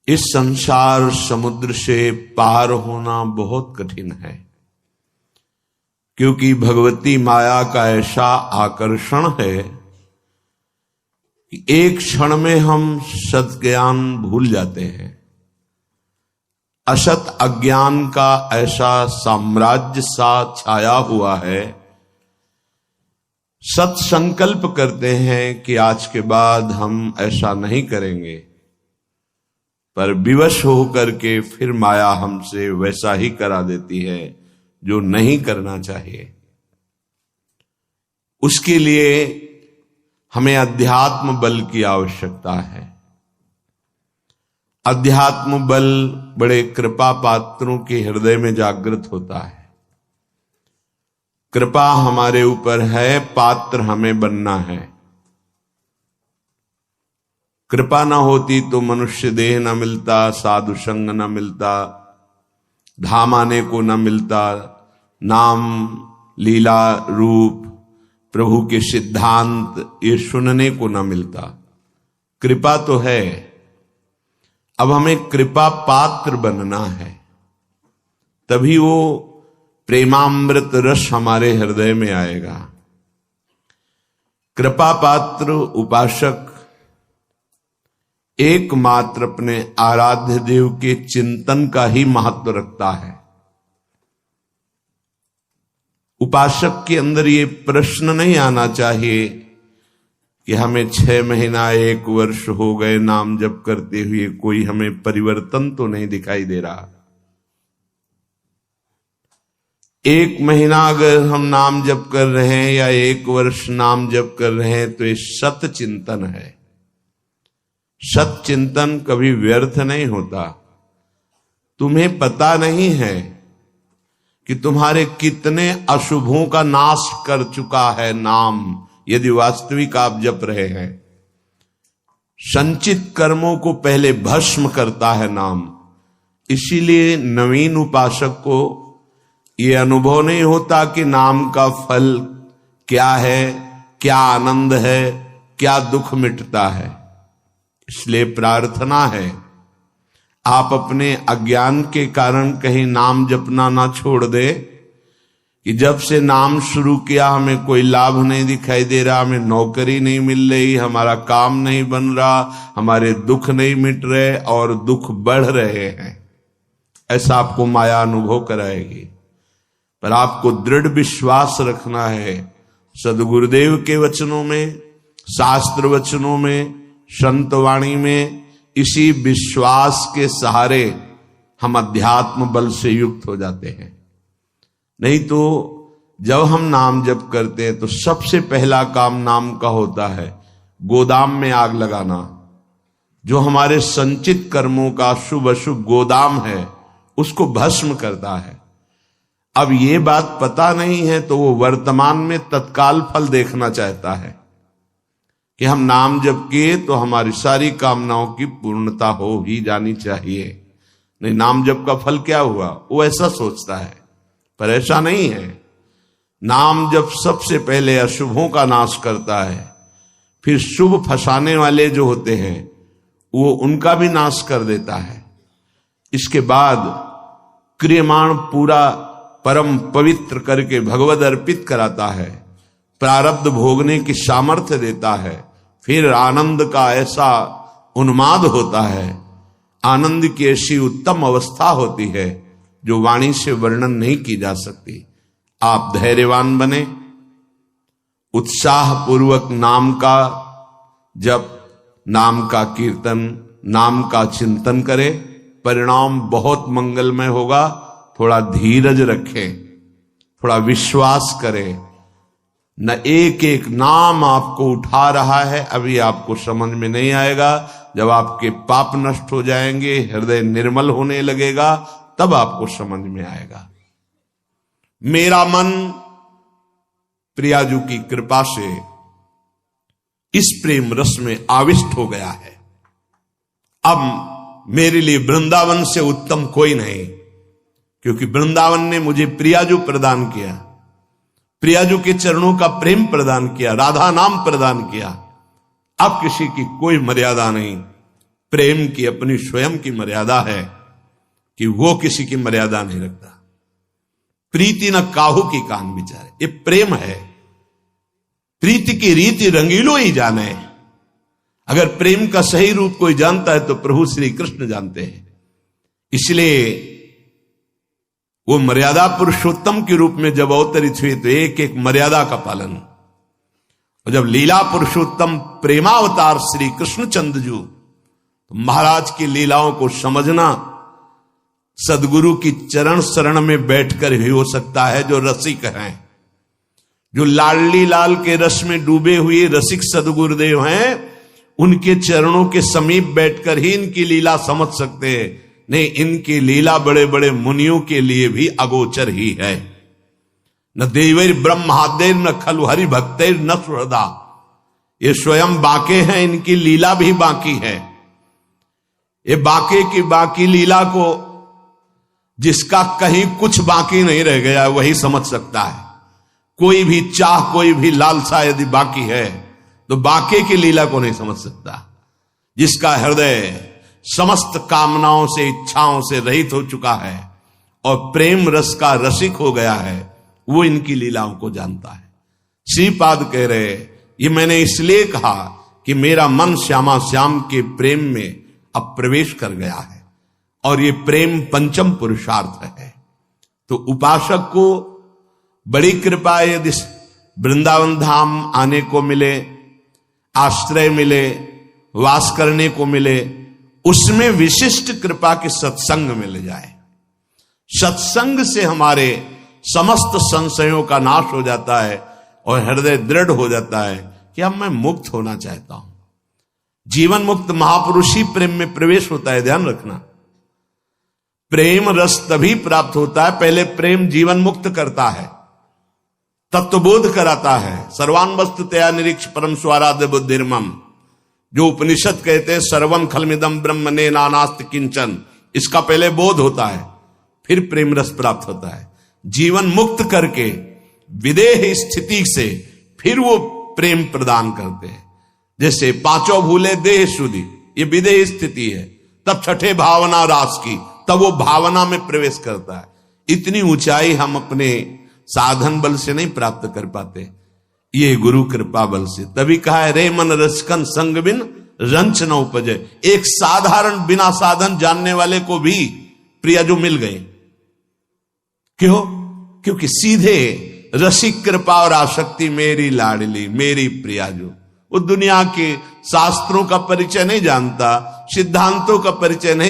इस संसार समुद्र से पार होना बहुत कठिन है, क्योंकि भगवती माया का ऐसा आकर्षण है कि एक क्षण में हम सत ज्ञान भूल जाते हैं। असत अज्ञान का ऐसा साम्राज्य सा छाया हुआ है। सत संकल्प करते हैं कि आज के बाद हम ऐसा नहीं करेंगे, पर विवश होकर के फिर माया हमसे वैसा ही करा देती है जो नहीं करना चाहिए। उसके लिए हमें अध्यात्म बल की आवश्यकता है। अध्यात्म बल बड़े कृपा पात्रों के हृदय में जागृत होता है। कृपा हमारे ऊपर है, पात्र हमें बनना है। कृपा न होती तो मनुष्य देह न मिलता, साधु संग न मिलता, धाम आने को न मिलता, नाम लीला रूप प्रभु के सिद्धांत ये सुनने को न मिलता। कृपा तो है, अब हमें कृपा पात्र बनना है, तभी वो प्रेमामृत रस हमारे हृदय में आएगा। कृपा पात्र उपासक एकमात्र अपने आराध्य देव के चिंतन का ही महत्व रखता है। उपासक के अंदर ये प्रश्न नहीं आना चाहिए कि हमें 6 महीना 1 वर्ष हो गए नाम जप करते हुए, कोई हमें परिवर्तन तो नहीं दिखाई दे रहा। 1 महीना अगर हम नाम जप कर रहे हैं या 1 वर्ष नाम जप कर रहे हैं तो ये सत चिंतन है। सत चिंतन कभी व्यर्थ नहीं होता। तुम्हें पता नहीं है कि तुम्हारे कितने अशुभों का नाश कर चुका है नाम, यदि वास्तविक आप जप रहे हैं। संचित कर्मों को पहले भस्म करता है नाम। इसीलिए नवीन उपासक को ये अनुभव नहीं होता कि नाम का फल क्या है, क्या आनंद है, क्या दुख मिटता है। इसलिए प्रार्थना है आप अपने अज्ञान के कारण कहीं नाम जपना ना छोड़ दे कि जब से नाम शुरू किया हमें कोई लाभ नहीं दिखाई दे रहा, हमें नौकरी नहीं मिल रही, हमारा काम नहीं बन रहा, हमारे दुख नहीं मिट रहे और दुख बढ़ रहे हैं। ऐसा आपको माया अनुभव कराएगी। पर आपको दृढ़ विश्वास रखना है सदगुरुदेव के वचनों में, शास्त्र वचनों में, संत वाणी में। इसी विश्वास के सहारे हम अध्यात्म बल से युक्त हो जाते हैं। नहीं तो जब हम नाम जप करते हैं तो सबसे पहला काम नाम का होता है गोदाम में आग लगाना। जो हमारे संचित कर्मों का शुभ अशुभ गोदाम है उसको भस्म करता है। अब ये बात पता नहीं है तो वो वर्तमान में तत्काल फल देखना चाहता है कि हम नाम जप किए तो हमारी सारी कामनाओं की पूर्णता हो ही जानी चाहिए। नहीं, नाम जप का फल क्या हुआ, वो ऐसा सोचता है। पर ऐसा नहीं है। नाम जप सबसे पहले अशुभों का नाश करता है, फिर शुभ फंसाने वाले जो होते हैं वो उनका भी नाश कर देता है। इसके बाद क्रियमाण पूरा परम पवित्र करके भगवद अर्पित कराता है, प्रारब्ध भोगने की सामर्थ्य देता है। फिर आनंद का ऐसा उन्माद होता है, आनंद की ऐसी उत्तम अवस्था होती है जो वाणी से वर्णन नहीं की जा सकती। आप धैर्यवान बने, उत्साह पूर्वक नाम का जप, नाम का कीर्तन, नाम का चिंतन करें। परिणाम बहुत मंगलमय होगा। थोड़ा धीरज रखें, थोड़ा विश्वास करें। न एक एक नाम आपको उठा रहा है, अभी आपको समझ में नहीं आएगा। जब आपके पाप नष्ट हो जाएंगे, हृदय निर्मल होने लगेगा, तब आपको समझ में आएगा। मेरा मन प्रियाजू की कृपा से इस प्रेम रस में आविष्ट हो गया है। अब मेरे लिए वृंदावन से उत्तम कोई नहीं, क्योंकि वृंदावन ने मुझे प्रियाजू प्रदान किया, प्रियाजू के चरणों का प्रेम प्रदान किया, राधा नाम प्रदान किया। अब किसी की कोई मर्यादा नहीं। प्रेम की अपनी स्वयं की मर्यादा है कि वो किसी की मर्यादा नहीं रखता। प्रीति न काहू की कान बिचारे, ये प्रेम है। प्रीति की रीति रंगीलो ही जाने। अगर प्रेम का सही रूप कोई जानता है तो प्रभु श्री कृष्ण जानते हैं। इसलिए वो मर्यादा पुरुषोत्तम के रूप में जब अवतरित हुए तो एक एक मर्यादा का पालन। और जब लीला पुरुषोत्तम प्रेमावतार श्री कृष्णचंद्र जी, तो महाराज की लीलाओं को समझना सदगुरु की चरण शरण में बैठकर ही हो सकता है। जो रसिक हैं, जो लाडली लाल के रस में डूबे हुए रसिक सदगुरुदेव हैं, उनके चरणों के समीप बैठकर ही इनकी लीला समझ सकते हैं। नहीं, इनकी लीला बड़े बड़े मुनियों के लिए भी अगोचर ही है। न देवैर ब्रह्मादेर न खलु हरि भक्तेर न सुहृदा, ये स्वयं बाके हैं, इनकी लीला भी बाकी है। ये बाके की बाकी लीला को जिसका कहीं कुछ बाकी नहीं रह गया वही समझ सकता है। कोई भी चाह, कोई भी लालसा यदि बाकी है तो बाके की लीला को नहीं समझ सकता। जिसका हृदय समस्त कामनाओं से, इच्छाओं से रहित हो चुका है और प्रेम रस का रसिक हो गया है, वो इनकी लीलाओं को जानता है। श्रीपाद कह रहे, ये मैंने इसलिए कहा कि मेरा मन श्यामा श्याम के प्रेम में अब प्रवेश कर गया है और ये प्रेम पंचम पुरुषार्थ है। तो उपासक को बड़ी कृपा यदि वृंदावन धाम आने को मिले, आश्रय मिले, वास करने को मिले, उसमें विशिष्ट कृपा के सत्संग मिल जाए। सत्संग से हमारे समस्त संशयों का नाश हो जाता है और हृदय दृढ़ हो जाता है कि अब मैं मुक्त होना चाहता हूं। जीवन मुक्त महापुरुष ही प्रेम में प्रवेश होता है, ध्यान रखना। प्रेम रस तभी प्राप्त होता है, पहले प्रेम जीवन मुक्त करता है, तत्वबोध कराता है। सर्वान वस्तु तया निरीक्ष परम स्वाराध्य बुद्धिर्मम, जो उपनिषद कहते हैं सर्वम खलमिदम ब्रह्म ने नानास्त किंचन, इसका पहले बोध होता है, फिर प्रेम रस प्राप्त होता है। जीवन मुक्त करके विदेह स्थिति से फिर वो प्रेम प्रदान करते हैं। जैसे पांचों भूले देह शुद्धि, ये विदेह स्थिति है। तब छठे भावना रास की, तब वो भावना में प्रवेश करता है। इतनी ऊंचाई हम अपने साधन बल से नहीं प्राप्त कर पाते, ये गुरु कृपा बल से। तभी कहा है रे मन रसकन संग बिन रंच न उपजे। एक साधारण बिना साधन जानने वाले को भी प्रिया जो मिल गए। क्यों? क्योंकि सीधे रसिक कृपा और आसक्ति मेरी लाडली मेरी प्रिया जो, वो दुनिया के शास्त्रों का परिचय नहीं जानता, सिद्धांतों का परिचय नहीं